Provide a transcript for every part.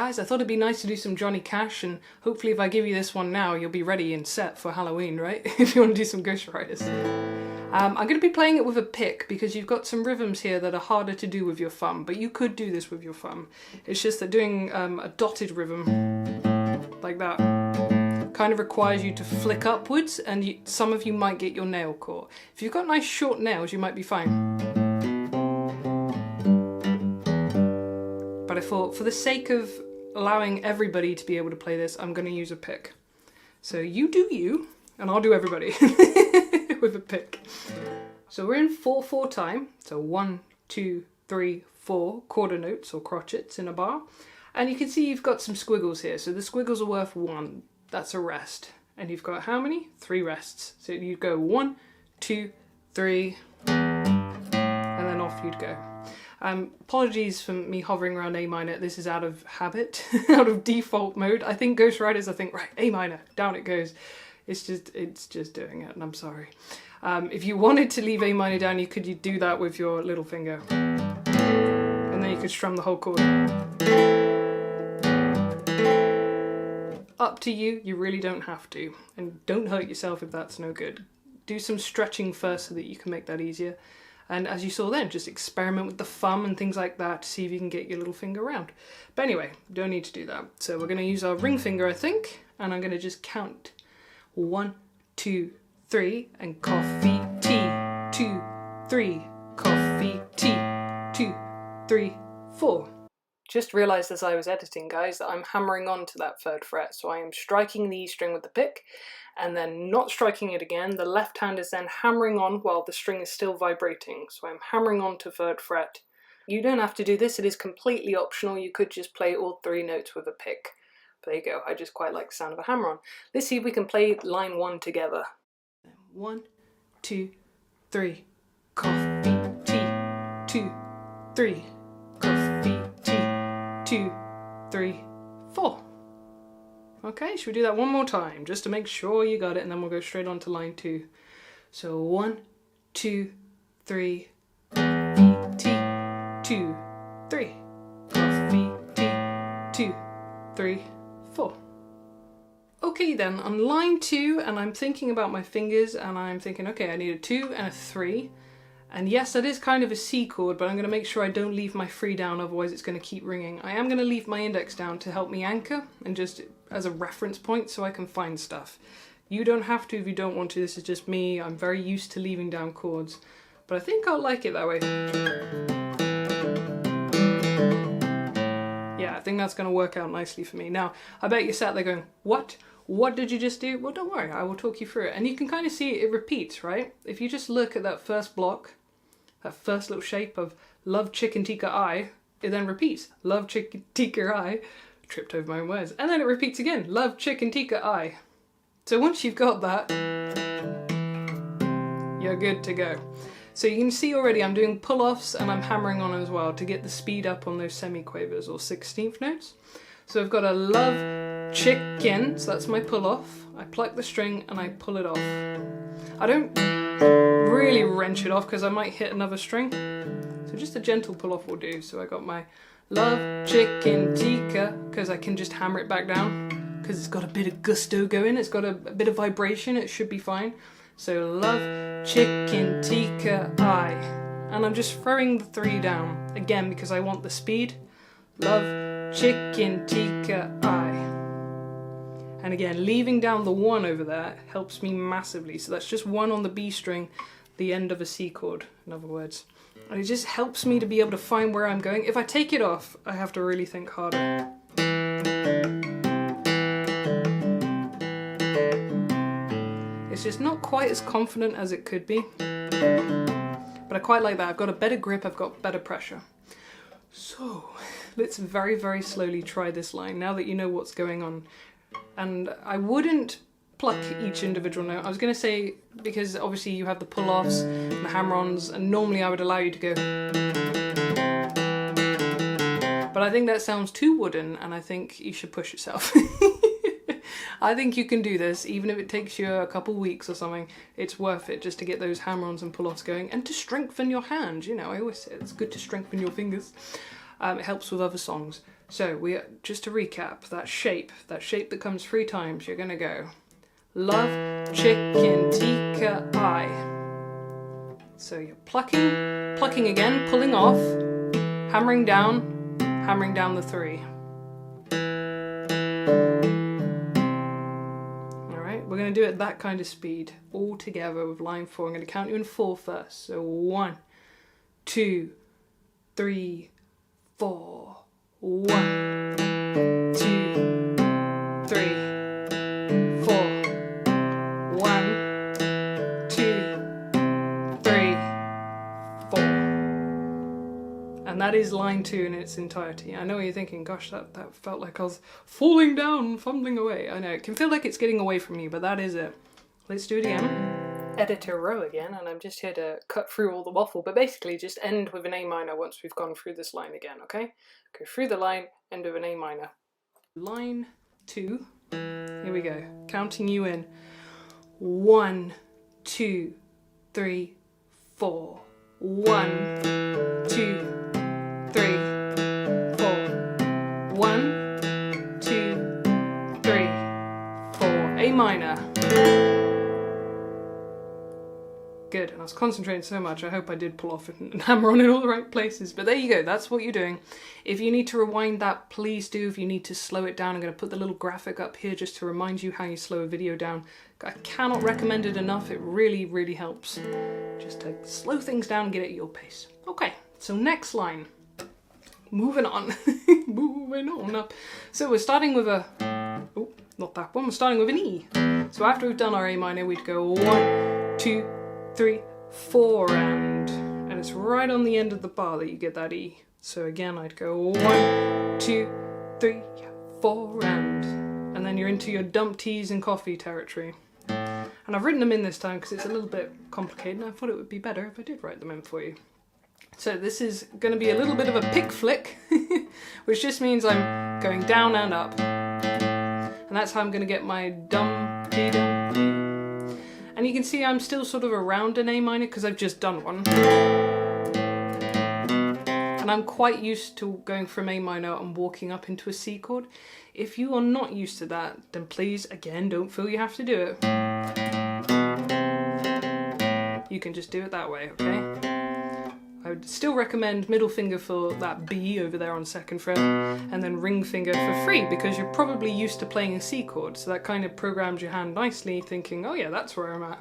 guys, I thought it'd be nice to do some Johnny Cash, and hopefully if I give you this one now, you'll be ready and set for Halloween, right? If you want to do some Ghost Riders. I'm going to be playing it with a pick because you've got some rhythms here that are harder to do with your thumb, but you could do this with your thumb. It's just that doing a dotted rhythm like that kind of requires you to flick upwards, and some of you might get your nail caught. If you've got nice short nails, you might be fine. But I thought, for the sake of allowing everybody to be able to play this, I'm going to use a pick. So you do you, and I'll do everybody with a pick. So we're in 4/4 time. So 1, 2, 3, 4 quarter notes or crotchets in a bar. And you can see you've got some squiggles here. So the squiggles are worth 1. That's a rest. And you've got how many? 3 rests. So you'd go 1, 2, 3, and then off you'd go. Apologies for me hovering around A minor. This is out of habit, out of default mode. I think Ghost Riders, right, A minor, down it goes. It's just doing it, and I'm sorry. If you wanted to leave A minor down, you could do that with your little finger. And then you could strum the whole chord. Up to you, you really don't have to. And don't hurt yourself if that's no good. Do some stretching first so that you can make that easier. And as you saw then, just experiment with the thumb and things like that to see if you can get your little finger around. But anyway, don't need to do that. So we're going to use our ring finger, I think, and I'm going to just count 1, 2, 3, and coffee, tea, 2, 3, coffee, tea, 2, 3, 4. Just realised as I was editing, guys, that I'm hammering on to that 3rd fret. So I am striking the E string with the pick, and then not striking it again. The left hand is then hammering on while the string is still vibrating. So I'm hammering on to 3rd fret. You don't have to do this, it is completely optional. You could just play all 3 notes with a pick. But there you go, I just quite like the sound of a hammer on. Let's see if we can play line 1 together. 1, 2, 3, coffee, tea, 2, 3, coffee, tea, 2, 3, 4. Okay, should we do that one more time, just to make sure you got it, and then we'll go straight on to line 2. So 1, 2, 3, coffee, tea, 2, 3, coffee, tea, 2, 3, 4. Okay then, on line 2, and I'm thinking about my fingers, and I'm thinking, okay, I need a 2 and a 3. And yes, that is kind of a C chord, but I'm going to make sure I don't leave my 3 down, otherwise it's going to keep ringing. I am going to leave my index down to help me anchor, and just as a reference point so I can find stuff. You don't have to if you don't want to, this is just me. I'm very used to leaving down chords, but I think I'll like it that way. Yeah, I think that's going to work out nicely for me. Now, I bet you sat there going, what? What did you just do? Well, don't worry, I will talk you through it. And you can kind of see it repeats, right? If you just look at that first block, that first little shape of love chicken tikka I, it then repeats. Love chicken tikka I. Tripped over my own words. And then it repeats again. Love chicken tikka I. So once you've got that, you're good to go. So you can see already I'm doing pull-offs and I'm hammering on as well to get the speed up on those semiquavers or 16th notes. So I've got a love chicken, so that's my pull-off. I pluck the string and I pull it off. I don't really wrench it off because I might hit another string. So just a gentle pull-off will do. So I got my love chicken tikka, because I can just hammer it back down because it's got a bit of gusto going, it's got a bit of vibration, it should be fine. So love chicken tikka I, and I'm just throwing the 3 down again because I want the speed. Love chicken tikka I, and again leaving down the 1 over there helps me massively. So that's just 1 on the B string, the end of a C chord, in other words. And it just helps me to be able to find where I'm going. If I take it off, I have to really think harder. It's just not quite as confident as it could be. But I quite like that. I've got a better grip, I've got better pressure. So, let's very, very slowly try this line now that you know what's going on. And I wouldn't pluck each individual note. I was going to say, because obviously you have the pull-offs and the hammer-ons, and normally I would allow you to go. But I think that sounds too wooden, and I think you should push yourself. I think you can do this, even if it takes you a couple weeks or something. It's worth it just to get those hammer-ons and pull-offs going, and to strengthen your hand. You know, I always say it's good to strengthen your fingers. It helps with other songs. So just to recap, that shape that comes 3 times, you're going to go love, chicken, tikka, I. So you're plucking again, pulling off, hammering down the 3. Alright, we're going to do it that kind of speed, all together with line 4. I'm going to count you in 4 first. So 1, 2, 3, 4. 1, 2, 3, 4. 1, 2, 3, 4. And that is line 2 in its entirety. I know what you're thinking, gosh, that felt like I was falling down, fumbling away. I know, it can feel like it's getting away from you, but that is it. Let's do it again. Editor row again, and I'm just here to cut through all the waffle, but basically just end with an A minor once we've gone through this line again, okay? Go through the line, end with an A minor. Line 2, here we go, counting you in. 1, 2, 3, 4. 1, 2, 3, 4. 1, 2, 3, 4. A minor. Good, and I was concentrating so much, I hope I did pull off and hammer on in all the right places. But there you go, that's what you're doing. If you need to rewind that, please do. If you need to slow it down, I'm going to put the little graphic up here just to remind you how you slow a video down. I cannot recommend it enough, it really, really helps. Just to slow things down and get it at your pace. Okay, so next line. Moving on. Moving on up. So we're starting with a... oh, not that one, we're starting with an E. So after we've done our A minor, we'd go 1, 2, 3, 4, and it's right on the end of the bar that you get that E. So again, I'd go 1, 2, 3, 4, and then you're into your dump teas and coffee territory. And I've written them in this time because it's a little bit complicated, and I thought it would be better if I did write them in for you. So this is going to be a little bit of a pick flick, which just means I'm going down and up. And that's how I'm going to get my dum dee dum dee. And you can see I'm still sort of around an A minor because I've just done one. And I'm quite used to going from A minor and walking up into a C chord. If you are not used to that, then please, again, don't feel you have to do it. You can just do it that way, okay? I would still recommend middle finger for that B over there on 2nd fret, and then ring finger for 3, because you're probably used to playing a C chord, so that kind of programs your hand nicely, thinking, oh yeah, that's where I'm at.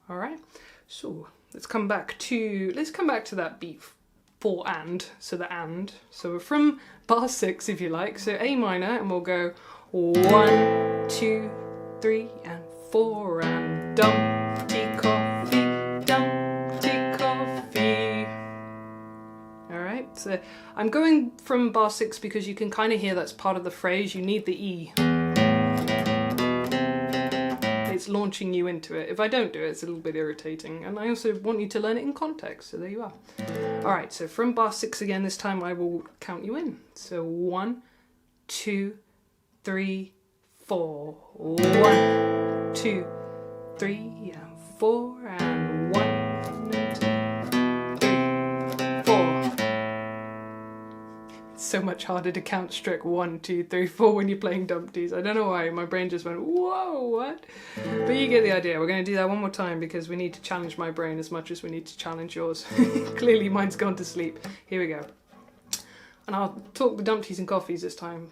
Alright, so let's come back to that beat for and, so the and. So we're from bar 6 if you like, so A minor, and we'll go 1, 2, 3, and 4, and dum, tea, coffee, dum. Alright, so I'm going from bar 6 because you can kind of hear that's part of the phrase. You need the E. It's launching you into it. If I don't do it, it's a little bit irritating. And I also want you to learn it in context, so there you are. Alright, so from bar 6 again, this time I will count you in. So 1, 2, 3, 4. 1, 2, 3, and 4, and 1, 2, 3, 4. It's so much harder to count strict 1, 2, 3, 4 when you're playing dumpties. I don't know why, my brain just went, whoa, what? But you get the idea. We're going to do that one more time because we need to challenge my brain as much as we need to challenge yours. Clearly mine's gone to sleep. Here we go. And I'll talk the dumpties and coffees this time.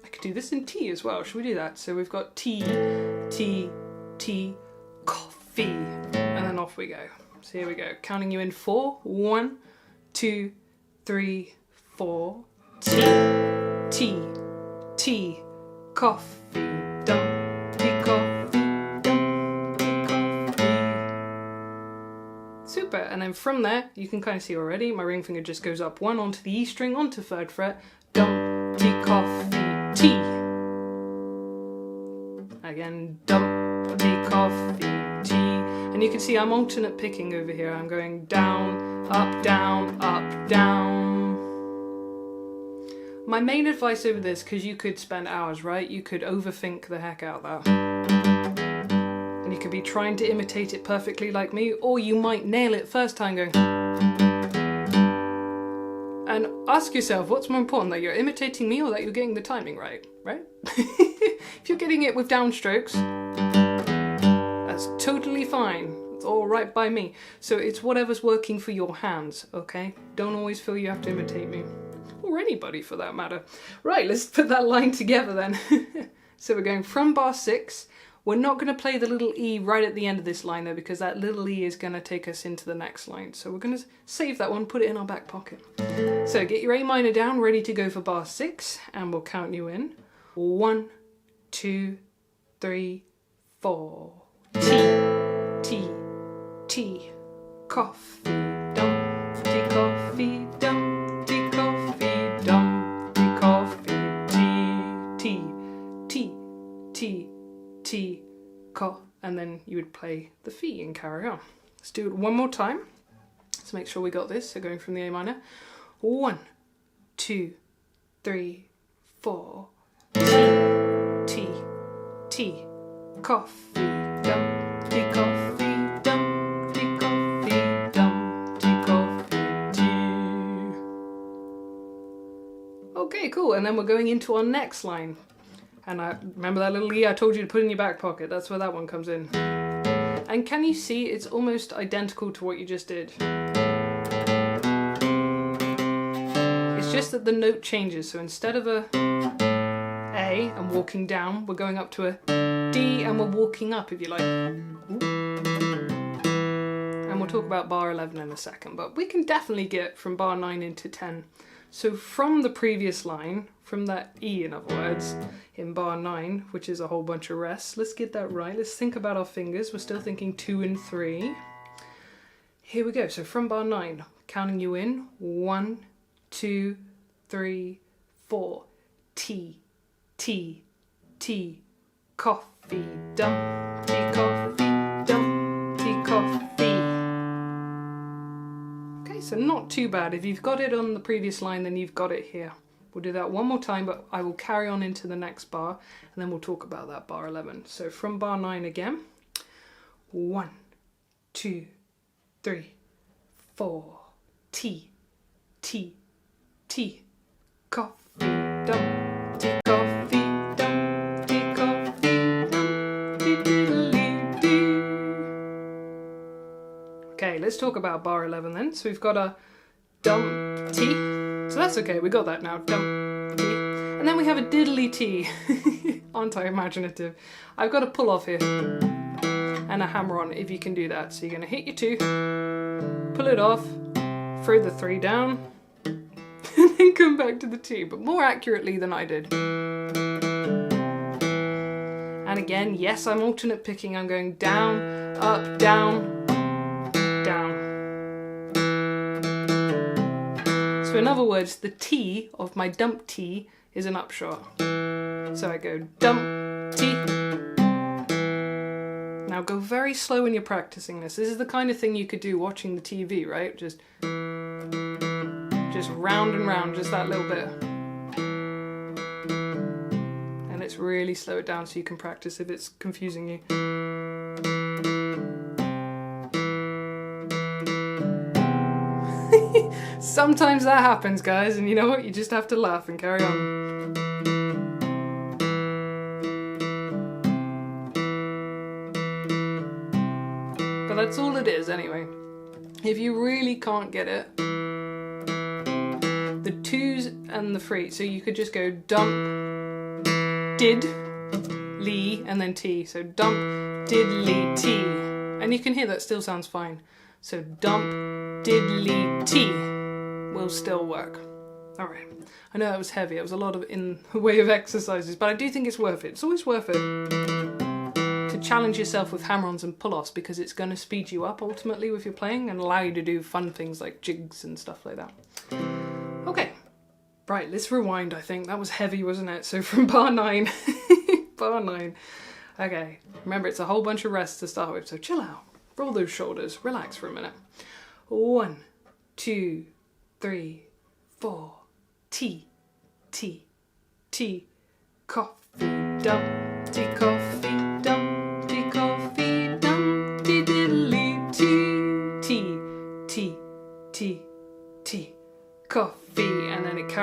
I could do this in T as well. Should we do that? So we've got T, T, T, coffee. And then off we go. So here we go. Counting you in 4. 1, 2, 3, 4. T, T, T, coffee, dumpty, coffee, dumpty, coffee. Super, and then from there, you can kind of see already, my ring finger just goes up 1 onto the E string, onto 3rd fret, dumpty, coffee, T. Again, dumpty, coffee, T. And you can see I'm alternate picking over here. I'm going down, up, down, up, down. My main advice over this, because you could spend hours, right? You could overthink the heck out of that. And you could be trying to imitate it perfectly like me, or you might nail it first time going... And ask yourself, what's more important, that you're imitating me or that you're getting the timing right? If you're getting it with downstrokes, that's totally fine. It's all right by me. So it's whatever's working for your hands, okay? Don't always feel you have to imitate me. Or anybody for that matter. Right, let's put that line together then. So we're going from bar 6. We're not going to play the little E right at the end of this line though, because that little E is going to take us into the next line. So we're going to save that one, put it in our back pocket. So get your A minor down, ready to go for bar 6, and we'll count you in. 1, 2, 3, 4. T, T, coffee, dum, tea, coffee, dum, tea, coffee, dum, tea, coffee, T, co, and then you would play the Fee and carry on. Let's do it one more time. Let's make sure we got this. So going from the A minor. 1, 2, 3, 4. T, coffee, dum, tea, coffee, dum, tea, coffee, dum, tea, coffee, tea. Okay, cool. And then we're going into our next line. And I remember that little E I told you to put in your back pocket. That's where that one comes in. And can you see it's almost identical to what you just did? It's just that the note changes. So instead of a A and walking down, we're going up to a D and we're walking up, if you like. And we'll talk about bar 11 in a second, but we can definitely get from bar 9 into 10. So from the previous line, from that E in other words, in bar 9, which is a whole bunch of rests, let's get that right. Let's think about our fingers. We're still thinking 2 and 3. Here we go. So from bar 9, counting you in. 1, 2, 3, 4. T, coffee, dum, tea, coffee, dum, tea, coffee. Okay, so not too bad. If you've got it on the previous line, then you've got it here. We'll do that one more time, but I will carry on into the next bar, and then we'll talk about that bar 11. So from bar 9 again. 1, 2, 3, 4. T, coffee, dum, tea, coffee, dum, tea, coffee, dum, diddly dee. Okay, let's talk about bar 11 then. So we've got a dum, tea. So that's okay, we got that now. Dum, tea. And then we have a diddly tea. Aren't I imaginative? I've got a pull off here. And a hammer on if you can do that. So you're going to hit your 2, pull it off, throw the 3 down, and then come back to the 2, but more accurately than I did. And again, yes, I'm alternate picking. I'm going down, up, down, down. So in other words, the T of my dump T is an upshot. So I go dump T. Now go very slow when you're practicing this. This is the kind of thing you could do watching the TV, right? Just round and round, just that little bit. And let's really slow it down so you can practice if it's confusing you. Sometimes that happens, guys, and you know what? You just have to laugh and carry on. But that's all it is anyway. If you really can't get it, the 2s and the 3, so you could just go dump, did, lee, and then T. So dump, diddly, T. And you can hear that still sounds fine. So dump, diddly, T will still work. Alright, I know that was heavy, it was a lot of in the way of exercises, but I do think it's worth it. It's always worth it to challenge yourself with hammer-ons and pull-offs, because it's going to speed you up ultimately with your playing and allow you to do fun things like jigs and stuff like that. Okay, right, let's rewind. I think that was heavy, wasn't it? So from bar 9, bar 9. Okay, remember it's a whole bunch of rests to start with, so chill out, roll those shoulders, relax for a minute. 1, 2, 3, 4. T, coffee, dum, tea, coffee, dum, tea, coffee, dum, tea, diddly, tea, coffee,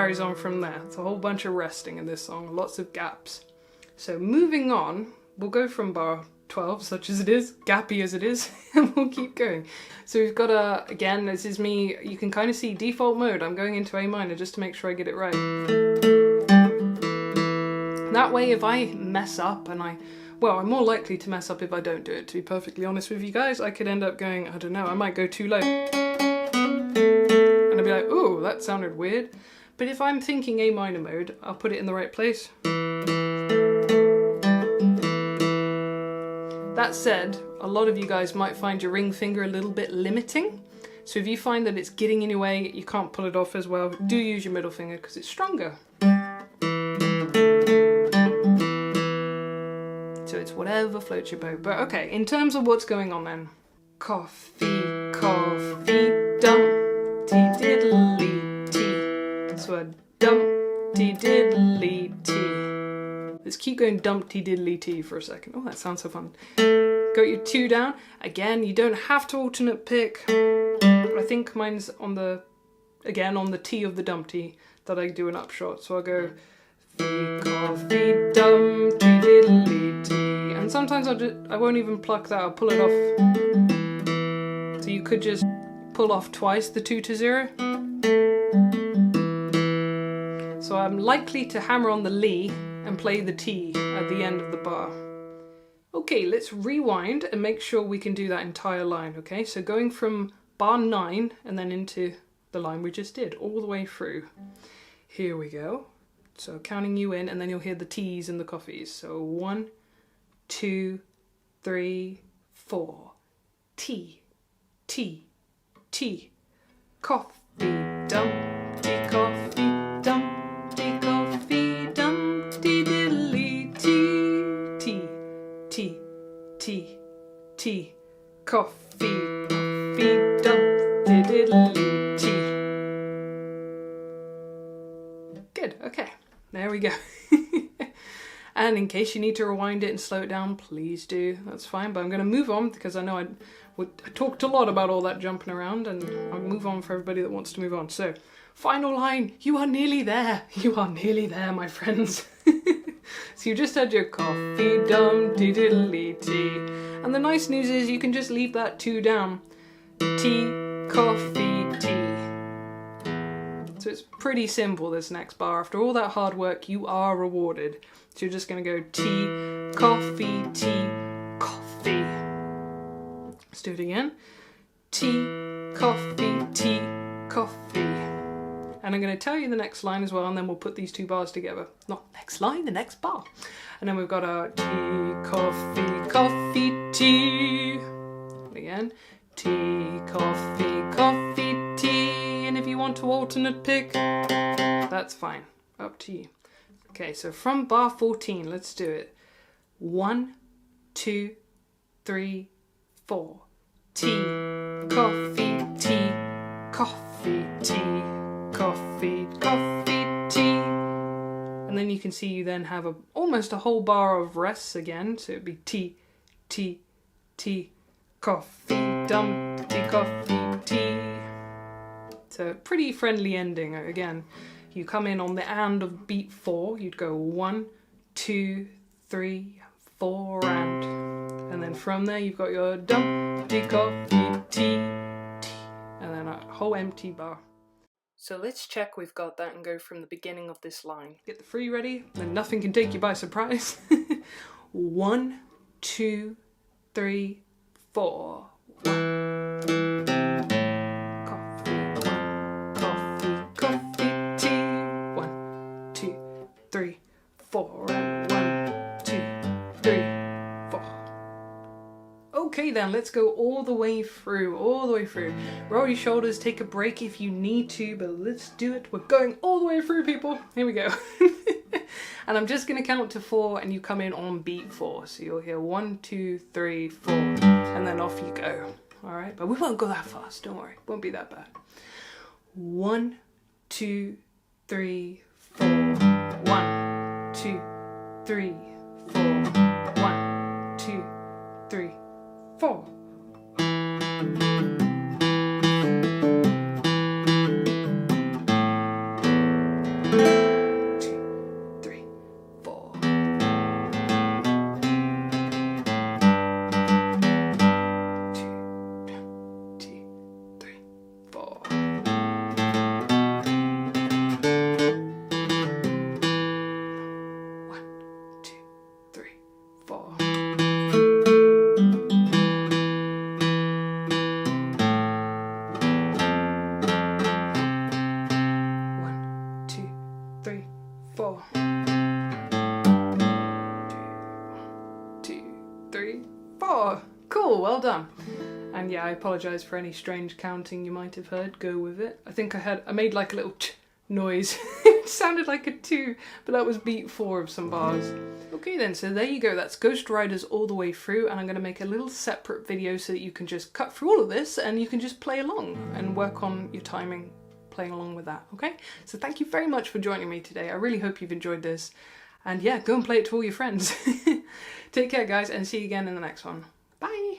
carries on from there. It's a whole bunch of resting in this song, lots of gaps. So moving on, we'll go from bar 12, such as it is, gappy as it is, and we'll keep going. So we've got again, this is me, you can kind of see default mode. I'm going into A minor just to make sure I get it right. That way, if I mess up and well, I'm more likely to mess up if I don't do it, to be perfectly honest with you guys. I could end up going, I don't know, I might go too low. And I'd be like, ooh, that sounded weird. But if I'm thinking A minor mode, I'll put it in the right place. That said, a lot of you guys might find your ring finger a little bit limiting. So if you find that it's getting in your way, you can't pull it off as well, do use your middle finger because it's stronger. So it's whatever floats your boat. But okay, in terms of what's going on then. Coffee, coffee, dumpty diddly tea. So a dumpty diddly tea. Let's keep going dumpty diddly tea for a second. Oh, that sounds so fun. Got your 2 down. Again, you don't have to alternate pick. I think mine's on the, again, on the T of the dumpty that I do an upshot. So I'll go fee, coffee, dumpty diddly tea. And sometimes I won't even pluck that, I'll pull it off. So you could just pull off twice the 2 to 0. So I'm likely to hammer on the Lee and play the T at the end of the bar. Okay, let's rewind and make sure we can do that entire line, okay? So going from bar 9 and then into the line we just did, all the way through. Here we go. So counting you in, and then you'll hear the T's and the coffees. So 1, 2, 3, 4. T, T, T. Coffee, dumpty, coffee, dumpty, coffee, dumpty, diddly, tea. T, T, T, T. Coffee, coffee, dumpty, diddly, tea. Good, okay. There we go. And in case you need to rewind it and slow it down, please do. That's fine, but I'm going to move on because I know I talked a lot about all that jumping around, and I'll move on for everybody that wants to move on. So, final line. You are nearly there. You are nearly there, my friends. So you just had your coffee, dumpty diddly tea. And the nice news is you can just leave that 2 down. Tea, coffee, tea. So it's pretty simple, this next bar. After all that hard work, you are rewarded. So you're just going to go tea, coffee, coffee. Let's do it again. Tea, coffee, coffee. And I'm going to tell you the next line as well, and then we'll put these 2 bars together. Not next line, the next bar. And then we've got our tea, coffee, coffee, tea. Again. Tea, coffee, coffee, tea. And if you want to alternate pick, that's fine. Up to you. Okay, so from bar 14, let's do it. 1, 2, 3, 4. Tea, coffee, coffee, tea, coffee, coffee, tea. And then you can see you then have almost a whole bar of rests again. So it'd be tea, tea, tea, coffee, dumpty, coffee, tea. So pretty friendly ending. Again, you come in on the and of beat 4. You'd go 1, 2, 3, 4 and then from there you've got your dumpty, coffee, tea, and then a whole empty bar. So let's check we've got that and go from the beginning of this line. Get the free ready, then nothing can take you by surprise. 1, 2, 3, 4. 1. Coffee, coffee, tea. 1, 2, 3, 4. And 1, 2, 3, 4. Okay then, let's go all the way through. Roll your shoulders, take a break if you need to, but let's do it. We're going all the way through, people. Here we go. And I'm just going to count to 4 and you come in on beat 4. So you'll hear 1, 2, 3, 4, and then off you go. Alright, but we won't go that fast, don't worry. It won't be that bad. 1, 2, 3, 4. 1, 2, 3, 4. 1, 2, 3, 4. Cool, well done. And yeah, I apologise for any strange counting you might have heard. Go with it. I think I made like a little noise. It sounded like a 2, but that was beat 4 of some bars. Okay then, so there you go. That's Ghost Riders all the way through, and I'm going to make a little separate video so that you can just cut through all of this and you can just play along and work on your timing playing along with that, okay? So thank you very much for joining me today. I really hope you've enjoyed this. And yeah, go and play it to all your friends. Take care, guys, and see you again in the next one. Bye!